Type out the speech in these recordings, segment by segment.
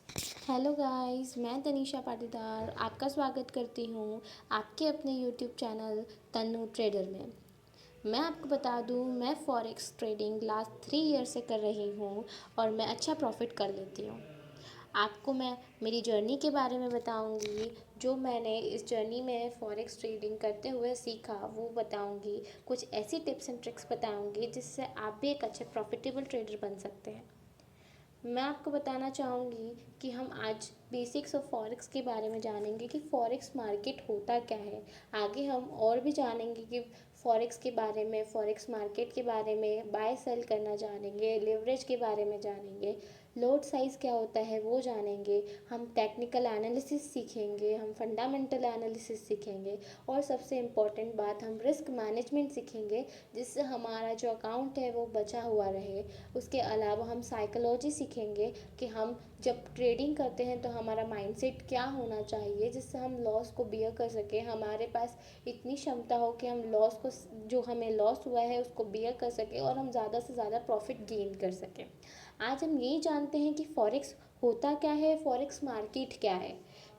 Hello guys, मैं तनीषा पाटीदार आपका स्वागत करती हूँ आपके अपने यूट्यूब चैनल तन्नू ट्रेडर में। मैं आपको बता दूँ, मैं फॉरेक्स ट्रेडिंग लास्ट 3 ईयर से कर रही हूँ और मैं अच्छा प्रॉफिट कर लेती हूँ। आपको मैं मेरी जर्नी के बारे में बताऊंगी। जो मैंने इस जर्नी में फॉरेक्स ट्रेडिंग करते हुए सीखा वो बताऊंगी। कुछ ऐसी टिप्स एंड ट्रिक्स बताऊंगी जिससे आप भी एक अच्छे प्रॉफिटेबल ट्रेडर बन सकते हैं। मैं आपको बताना चाहूँगी कि हम आज बेसिक्स ऑफ फॉरेक्स के बारे में जानेंगे कि फॉरेक्स मार्केट होता क्या है। आगे हम और भी जानेंगे कि फॉरेक्स के बारे में, फॉरेक्स मार्केट के बारे में, बाय सेल करना जानेंगे, लेवरेज के बारे में जानेंगे, लोड साइज़ क्या होता है वो जानेंगे। हम टेक्निकल एनालिसिस सीखेंगे, हम फंडामेंटल एनालिसिस सीखेंगे और सबसे इम्पॉर्टेंट बात, हम रिस्क मैनेजमेंट सीखेंगे जिससे हमारा जो अकाउंट है वो बचा हुआ रहे। उसके अलावा हम साइकोलॉजी सीखेंगे कि हम जब ट्रेडिंग करते हैं तो हमारा माइंडसेट क्या होना चाहिए जिससे हम लॉस को बियर कर सकें। हमारे पास इतनी क्षमता हो कि हम लॉस को, जो हमें लॉस हुआ है उसको बियर कर सकें और हम ज़्यादा से ज़्यादा प्रॉफिट गेन कर सकें। आज हम यही जानते हैं कि फॉरेक्स होता क्या है, फॉरेक्स मार्केट क्या है।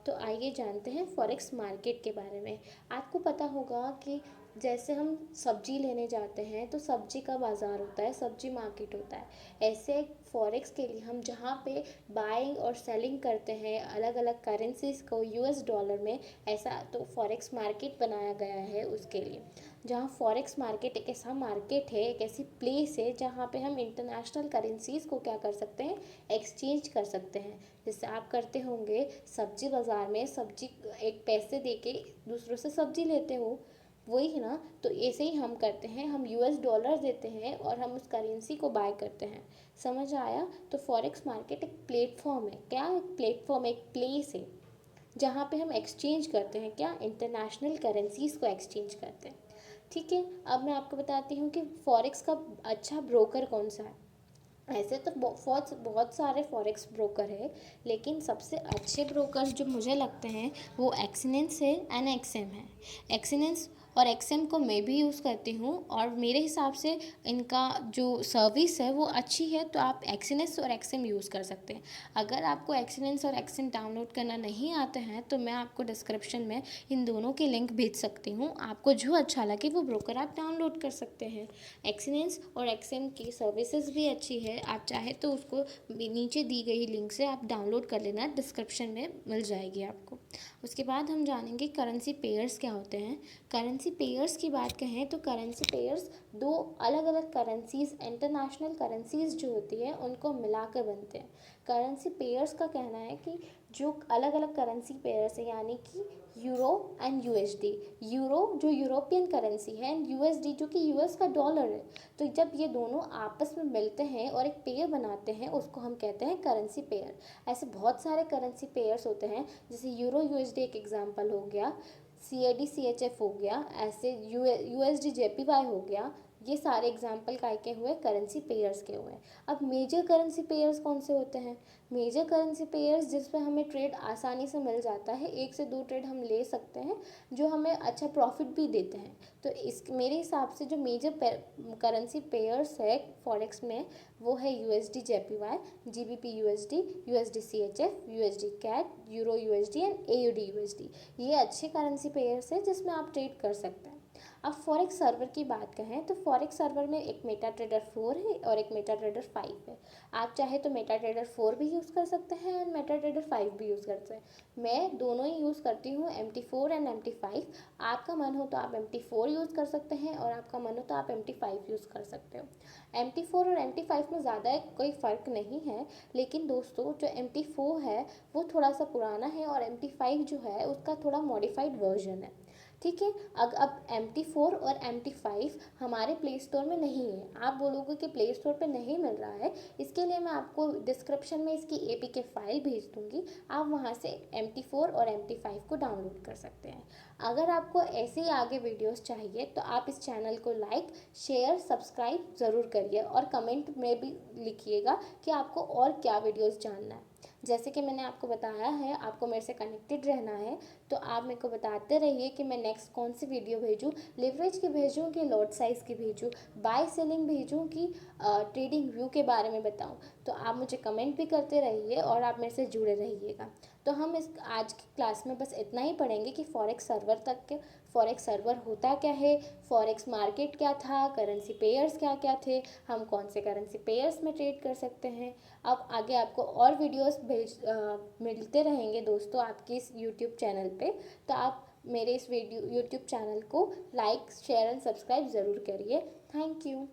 तो आइए जानते हैं फॉरेक्स मार्केट के बारे में। आपको पता होगा कि जैसे हम सब्जी लेने जाते हैं तो सब्जी का बाज़ार होता है, सब्जी मार्केट होता है। ऐसे फॉरेक्स के लिए हम जहाँ पे बाइंग और सेलिंग करते हैं अलग अलग करेंसीज को यूएस डॉलर में, ऐसा तो फॉरेक्स मार्केट बनाया गया है उसके लिए। जहाँ फॉरेक्स मार्केट एक ऐसा मार्केट है, एक ऐसी प्लेस है जहाँ पे हम इंटरनेशनल करेंसीज को क्या कर सकते हैं, एक्सचेंज कर सकते हैं। जैसे आप करते होंगे सब्जी बाज़ार में, सब्जी एक पैसे दे के दूसरों से सब्जी लेते हो, वही है ना। तो ऐसे ही हम करते हैं, हम यूएस डॉलर देते हैं और हम उस करेंसी को बाय करते हैं। समझ आया? तो फॉरेक्स मार्केट एक प्लेटफॉर्म है। क्या एक प्लेटफॉर्म, एक प्लेस है जहाँ पे हम एक्सचेंज करते हैं, क्या, इंटरनेशनल करेंसीज को एक्सचेंज करते हैं। ठीक है, अब मैं आपको बताती हूँ कि फॉरेक्स का अच्छा ब्रोकर कौन सा है। ऐसे तो बहुत बहुत सारे फॉरेक्स ब्रोकर है, लेकिन सबसे अच्छे ब्रोकर जो मुझे लगते हैं वो एक्सिनेंस है एंड एक्सएम है। एक्सिनेंस और एक्सएम को मैं भी यूज़ करती हूँ और मेरे हिसाब से इनका जो सर्विस है वो अच्छी है, तो आप एक्सिनेंस और एक्सएम यूज़ कर सकते हैं। अगर आपको एक्सिनेंस और एक्सएम डाउनलोड करना नहीं आते हैं तो मैं आपको डिस्क्रिप्शन में इन दोनों के लिंक भेज सकती हूँ। आपको जो अच्छा लगे वो ब्रोकर आप डाउनलोड कर सकते हैं। एक्सिनेंस और एक्सएम की सर्विसेज भी अच्छी है, आप चाहे तो उसको नीचे दी गई लिंक से आप डाउनलोड कर लेना, डिस्क्रिप्शन में मिल जाएगी आपको। उसके बाद हम जानेंगे करेंसी पेयर्स क्या होते हैं। करेंसी पेयर्स की बात कहें तो करेंसी पेयर्स दो अलग अलग करेंसीज, इंटरनेशनल करेंसीज जो होती है उनको मिलाकर बनते हैं। करेंसी पेयर्स का कहना है कि जो अलग अलग करेंसी पेयर्स है, यानी कि यूरो एंड यूएसडी, यूरो जो यूरोपियन करेंसी है एंड यूएसडी जो कि यूएस का डॉलर है, तो जब ये दोनों आपस में मिलते हैं और एक पेयर बनाते हैं उसको हम कहते हैं करेंसी पेयर। ऐसे बहुत सारे करेंसी पेयर्स होते हैं, जैसे यूरो यूएसडी एक एग्जांपल हो गया, सीएडी सीएचएफ हो गया, ऐसे यूएसडी जेपीवाई हो गया। ये सारे एग्जाम्पल काय के हुए, करेंसी पेयर्स के हुए। अब मेजर करेंसी पेयर्स कौन से होते हैं? मेजर करेंसी पेयर्स जिसमें हमें ट्रेड आसानी से मिल जाता है, 1 से 2 ट्रेड हम ले सकते हैं जो हमें अच्छा प्रॉफिट भी देते हैं। तो इस मेरे हिसाब से जो मेजर करेंसी पेयर्स है फॉरेक्स में वो है USD JPY, GBP USD, USD CHF, USD CAD, euro USD and AUD USD. ये अच्छे करेंसी पेयर्स है जिसमें आप ट्रेड कर सकते हैं। अब फॉरेक्स सर्वर की बात कहें तो फॉरेक्स सर्वर में एक मेटा ट्रेडर 4 है और एक मेटा ट्रेडर 5 है। आप चाहे तो मेटा ट्रेडर 4 भी यूज़ कर सकते हैं और मेटा ट्रेडर 5 भी यूज़ कर सकते हैं। मैं दोनों ही यूज़ करती हूँ, MT4 एंड MT5। आपका मन हो तो आप MT4 यूज़ कर सकते हैं और आपका मन हो तो आप MT5 यूज़ कर सकते हो। MT4 और MT5 में ज़्यादा कोई फ़र्क नहीं है, लेकिन दोस्तों जो MT4 है वो थोड़ा सा पुराना है और MT5 जो है उसका थोड़ा मॉडिफाइड वर्जन है। ठीक है। अब MT4 और MT5 हमारे प्ले स्टोर में नहीं है। आप बोलोगे कि प्ले स्टोर पे नहीं मिल रहा है, इसके लिए मैं आपको डिस्क्रिप्शन में इसकी APK फाइल भेज दूँगी, आप वहाँ से MT4 और MT5 को डाउनलोड कर सकते हैं। अगर आपको ऐसे ही आगे वीडियोस चाहिए तो आप इस चैनल को लाइक, शेयर, सब्सक्राइब ज़रूर करिए और कमेंट में भी लिखिएगा कि आपको और क्या वीडियोस जानना है। जैसे कि मैंने आपको बताया है, आपको मेरे से कनेक्टेड रहना है, तो आप मेरे को बताते रहिए कि मैं नेक्स्ट कौन सी वीडियो भेजूँ, लिवरेज की भेजूँ कि लॉट साइज़ की भेजूँ, बाय सेलिंग भेजूँ कि ट्रेडिंग व्यू के बारे में बताऊँ। तो आप मुझे कमेंट भी करते रहिए और आप मेरे से जुड़े रहिएगा। तो हम इस आज की क्लास में बस इतना ही पढ़ेंगे कि फॉरेक्स सर्वर तक के, फॉरेक्स सर्वर होता क्या है, फॉरेक्स मार्केट क्या था, करेंसी पेयर्स क्या क्या थे, हम कौन से करेंसी पेयर्स में ट्रेड कर सकते हैं। अब आगे आपको और वीडियोस मिलते रहेंगे दोस्तों आपके इस यूट्यूब चैनल पे। तो आप मेरे इस वीडियो यूट्यूब चैनल को लाइक शेयर एंड सब्सक्राइब ज़रूर करिए। Thank you.